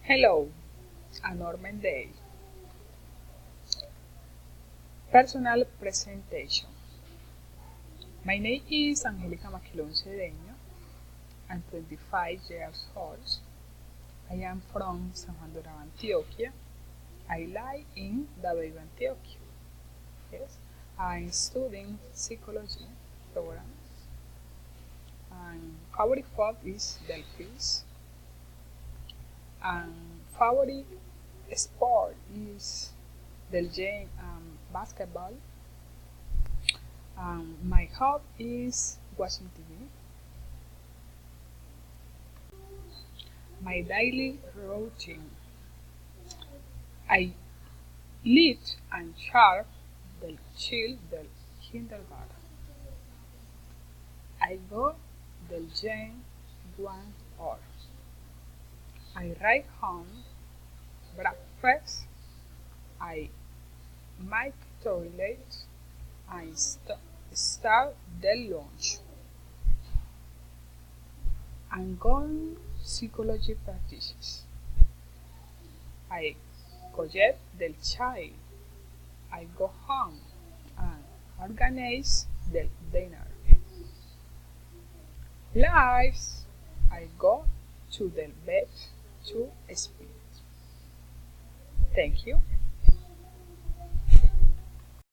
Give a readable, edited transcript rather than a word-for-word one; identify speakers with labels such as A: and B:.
A: Hello, a normal day. Personal presentation. My name is Angelica Maquilón Cedeño. I'm 25 years old. I am from San Juan Dorado, Antioquia. I live in Dabeiro, Antioquia. Yes, I'm studying psychology programs. And favorite food is delphis. And favorite sport is del game basketball. My hobby is watching TV. My daily routine. I lead and chart del chill del kindergarten. I go del gym 1 hour. I ride home, breakfast. I make toilet. I start the lunch. I'm going psychology practices. I collect del child. I go home and organize the dinner. Lives, I go to the bed to sleep. Thank you.